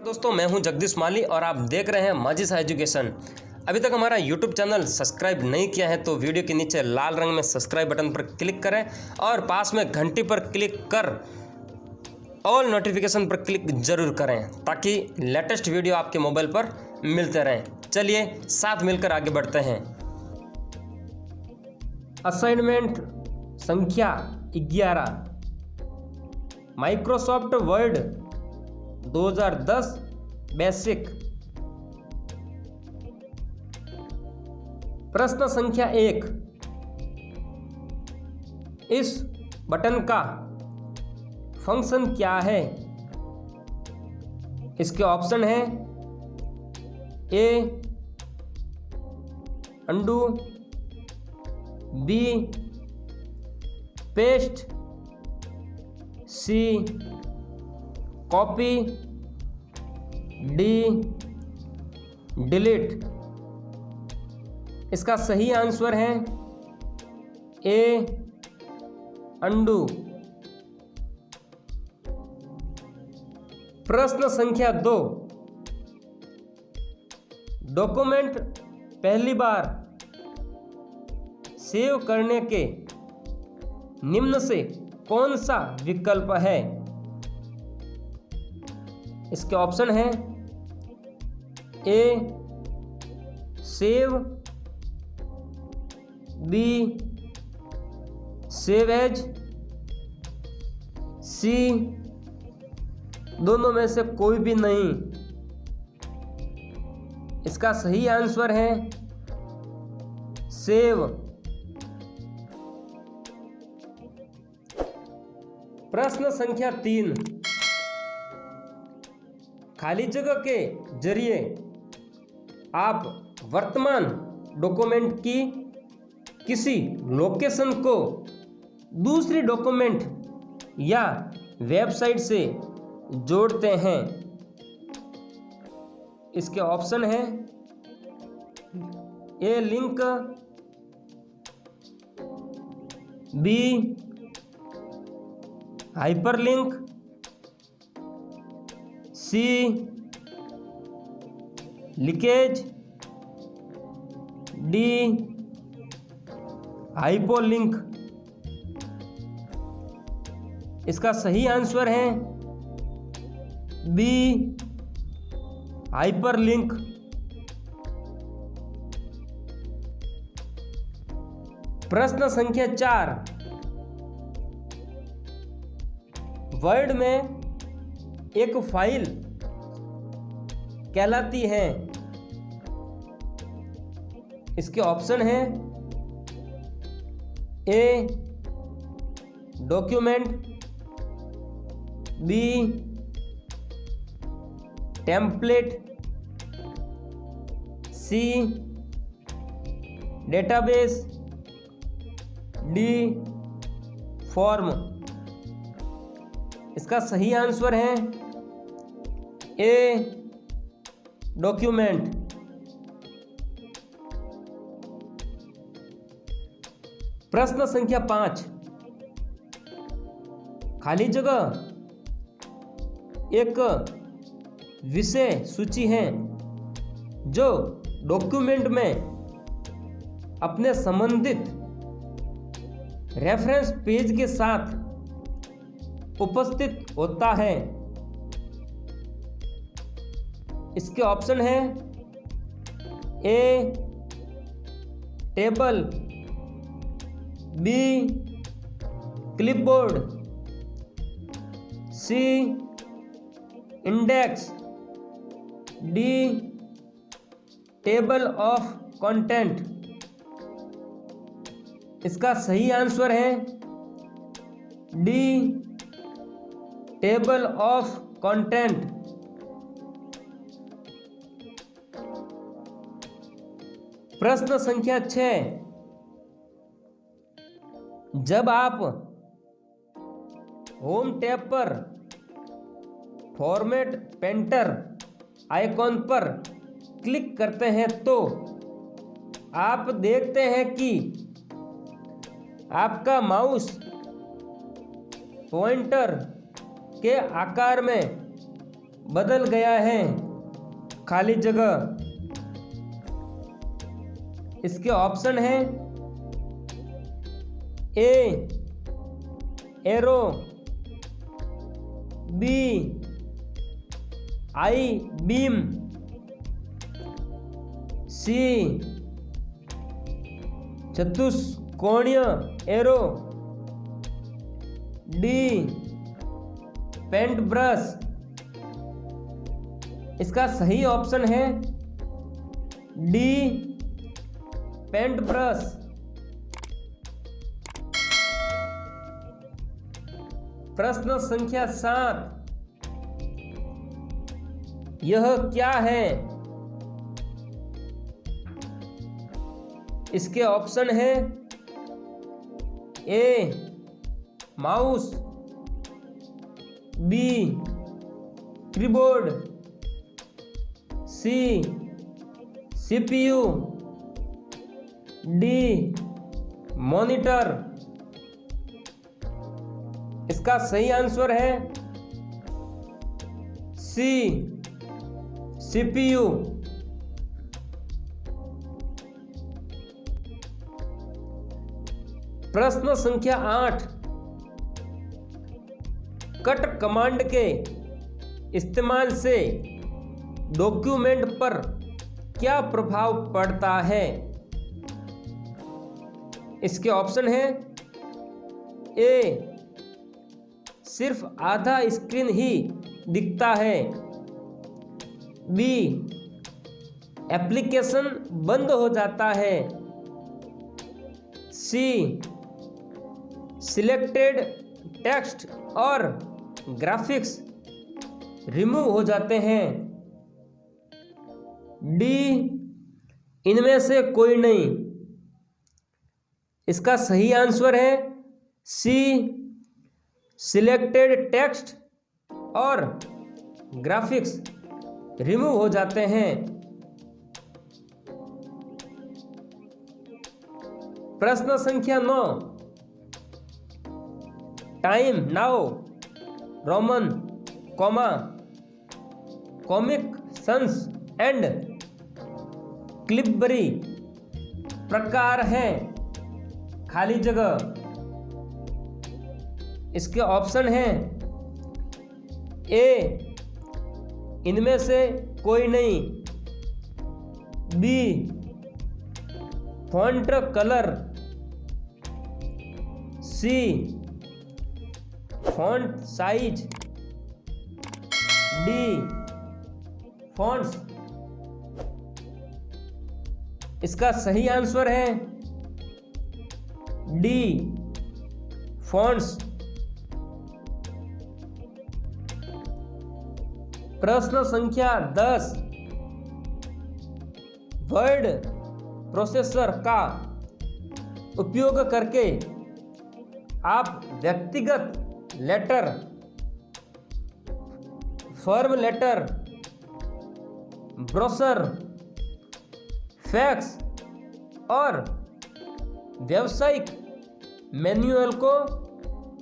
दोस्तों मैं हूं जगदीश माली और आप देख रहे हैं माजिद एजुकेशन। अभी तक हमारा YouTube चैनल सब्सक्राइब नहीं किया है तो वीडियो के नीचे लाल रंग में सब्सक्राइब बटन पर क्लिक करें और पास में घंटी पर क्लिक कर ऑल नोटिफिकेशन पर क्लिक जरूर करें ताकि लेटेस्ट वीडियो आपके मोबाइल पर मिलते रहें। चलिए साथ मिलकर आगे बढ़ते हैं। असाइनमेंट संख्या 11 माइक्रोसॉफ्ट वर्ड 2010 बेसिक। प्रश्न संख्या 1, इस बटन का फंक्शन क्या है? इसके ऑप्शन है ए अंडू, बी पेस्ट, सी कॉपी, डी डिलीट। इसका सही आंसर है ए अंडू। प्रश्न संख्या 2, डॉक्यूमेंट पहली बार सेव करने के निम्न से कौन सा विकल्प है? इसके ऑप्शन है A save, B save as, C दोनों में से कोई भी नहीं। इसका सही आंसर है सेव। प्रश्न संख्या 3, खाली जगह के जरिए आप वर्तमान डॉक्यूमेंट की किसी लोकेशन को दूसरी डॉक्यूमेंट या वेबसाइट से जोड़ते हैं। इसके ऑप्शन है ए लिंक, बी हाइपरलिंक, सी लीकेज, डी हाइपोलिंक। इसका सही आंसर है बी हाइपरलिंक। प्रश्न संख्या 4, वर्ड में एक फाइल कहलाती है। इसके ऑप्शन है A document, B template, C database, D form. इसका सही आंसर है ए डॉक्यूमेंट। प्रश्न संख्या 5, खाली जगह एक विषय सूची है जो डॉक्यूमेंट में अपने संबंधित रेफरेंस पेज के साथ उपस्थित होता है। इसके ऑप्शन है A table, B clipboard, C index, D table of content. इसका सही आंसर है डी टेबल ऑफ कंटेंट। प्रश्न संख्या 6, जब आप होम टैब पर फॉर्मेट पेंटर आइकॉन पर क्लिक करते हैं तो आप देखते हैं कि आपका माउस पॉइंटर के आकार में बदल गया है, खाली जगह। इसके ऑप्शन है A arrow, B I beam, C चतुष्कोणीय एरो, डी पेंट ब्रश। इसका सही ऑप्शन है डी पेंट ब्रश। प्रश्न संख्या 7, यह क्या है? इसके ऑप्शन है A mouse, B keyboard, C CPU, D monitor. इसका सही आंसर है सी सीपीयू। प्रश्न संख्या 8, कट कमांड के इस्तेमाल से डॉक्यूमेंट पर क्या प्रभाव पड़ता है? इसके ऑप्शन है ए सिर्फ आधा स्क्रीन ही दिखता है, बी एप्लीकेशन बंद हो जाता है, सी सिलेक्टेड टेक्स्ट और ग्राफिक्स रिमूव हो जाते हैं, डी इनमें से कोई नहीं। इसका सही आंसर है सी सिलेक्टेड टेक्स्ट और ग्राफिक्स रिमूव हो जाते हैं। प्रश्न संख्या 9, Times New Roman comma Comic Sans and Calibri प्रकार है, खाली जगह। इसके ऑप्शन हैं ए इनमें से कोई नहीं, बी फॉन्ट कलर, सी फॉन्ट साइज, डी फॉन्ट्स। इसका सही आंसर है डी फॉन्ट्स। प्रश्न संख्या 10, वर्ड प्रोसेसर का उपयोग करके आप व्यक्तिगत letter, firm letter, brochure, fax और व्यावसायिक मैनुअल को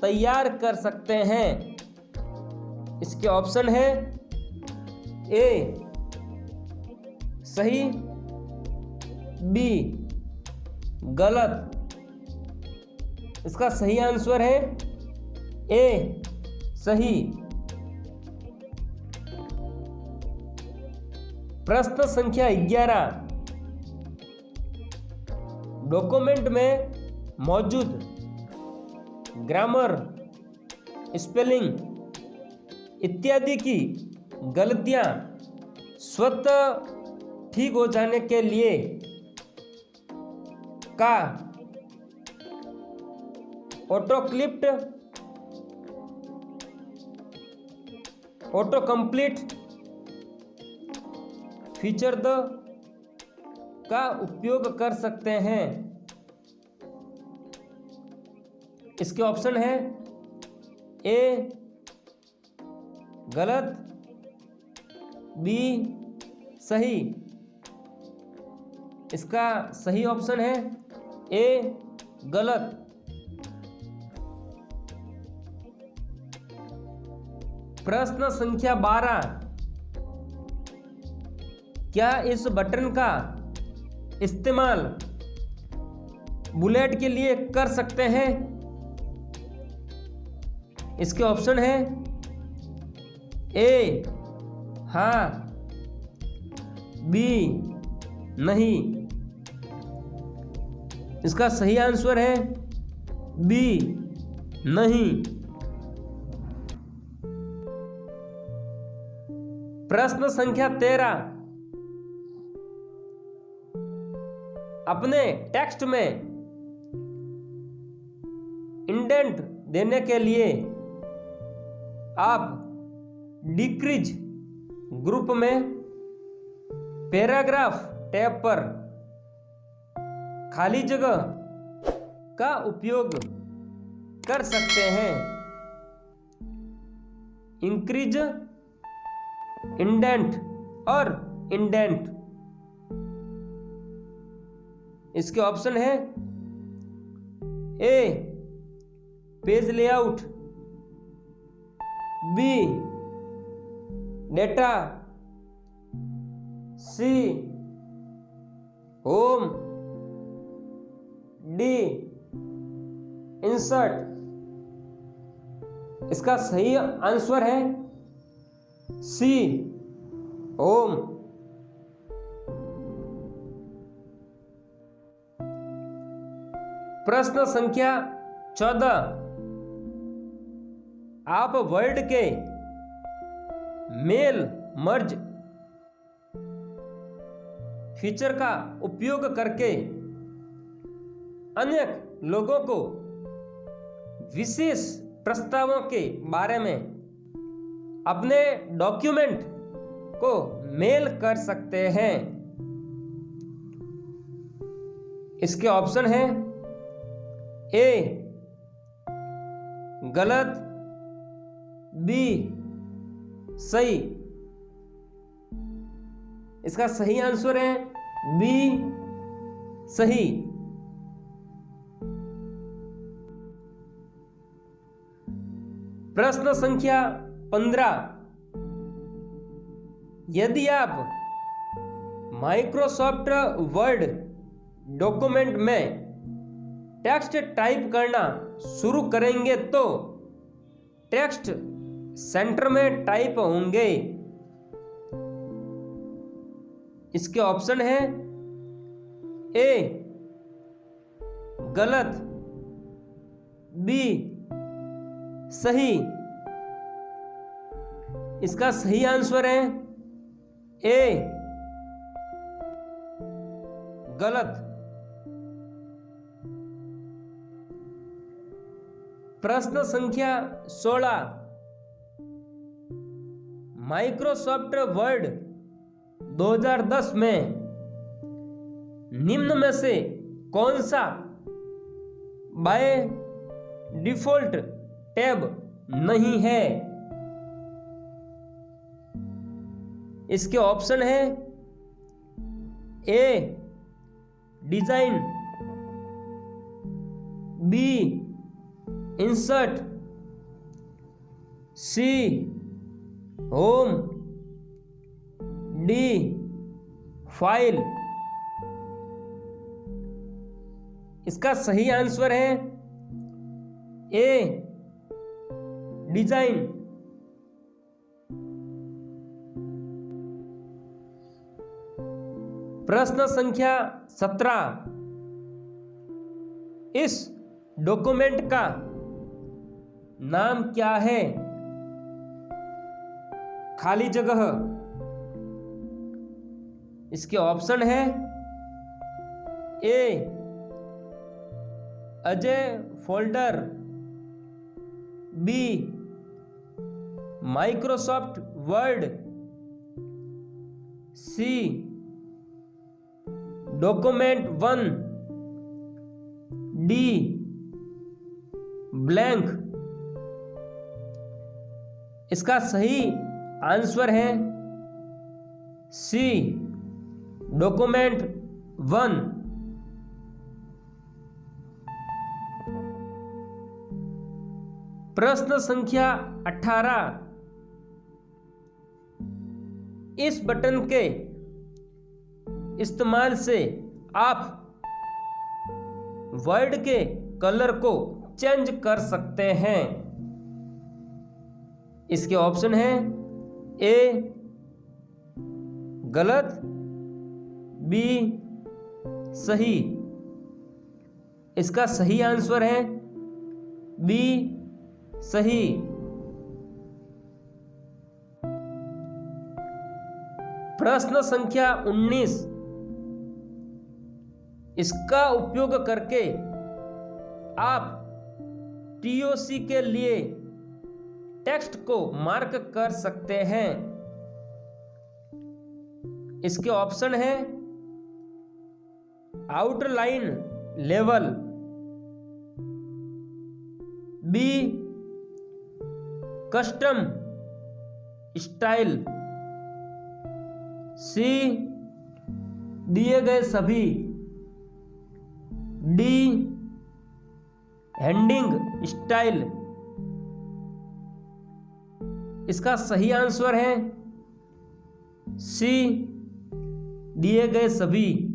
तैयार कर सकते हैं। इसके ऑप्शन है ए सही, बी गलत। इसका सही आंसर है ए सही। प्रश्न संख्या 11, डॉक्यूमेंट में मौजूद ग्रामर, स्पेलिंग इत्यादि की गलतियां स्वतः ठीक हो जाने के लिए का ऑटोक्लिप्ट, ऑटो कंप्लीट फीचर का उपयोग कर सकते हैं। इसके ऑप्शन है ए गलत, बी सही। इसका सही ऑप्शन है ए गलत। प्रश्न संख्या 12, क्या इस बटन का इस्तेमाल बुलेट के लिए कर सकते हैं? इसके ऑप्शन है ए हाँ, बी नहीं। इसका सही आंसर है बी नहीं। प्रश्न संख्या 13, अपने टेक्स्ट में इंडेंट देने के लिए आप डिक्रीज ग्रुप में पैराग्राफ टैब पर खाली जगह का उपयोग कर सकते हैं। इंक्रीज, इंडेंट और इंडेंट। इसके ऑप्शन है ए पेज लेआउट, बी डेटा, सी होम, डी इंसर्ट। इसका सही आंसर है सी होम। प्रश्न संख्या 14, आप वर्ड के मेल मर्ज फीचर का उपयोग करके अन्य लोगों को विशेष प्रस्तावों के बारे में अपने डॉक्यूमेंट को मेल कर सकते हैं। इसके ऑप्शन हैं ए गलत, बी सही। इसका सही आंसर है बी सही। प्रश्न संख्या 15, यदि आप माइक्रोसॉफ्ट वर्ड डॉक्यूमेंट में टेक्स्ट टाइप करना शुरू करेंगे तो टेक्स्ट सेंटर में टाइप होंगे। इसके ऑप्शन है ए गलत, बी सही। इसका सही आंसर है ए गलत। प्रश्न संख्या 16, माइक्रोसॉफ्ट वर्ड 2010 में निम्न में से कौन सा बाय डिफॉल्ट टैब नहीं है? इसके ऑप्शन है ए डिजाइन, बी इंसर्ट, सी होम, डी फाइल। इसका सही आंसर है ए डिजाइन। प्रश्न संख्या 17, इस डॉक्यूमेंट का नाम क्या है? खाली जगह। इसके ऑप्शन है ए अजय folder, B Microsoft Word, C document 1, D blank. इसका सही आंसर है सी डॉक्यूमेंट 1। प्रश्न संख्या 18, इस बटन के इस्तेमाल से आप वर्ड के कलर को चेंज कर सकते हैं। इसके ऑप्शन हैं ए गलत, बी सही। इसका सही आंसर है बी सही। प्रश्न संख्या 19, इसका उपयोग करके आप टीओसी के लिए टेक्स्ट को मार्क कर सकते हैं। इसके ऑप्शन है outline level, B custom style, C दिए गए सभी, डी हेडिंग स्टाइल। इसका सही आंसर है सी दिए गए सभी।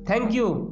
Thank you.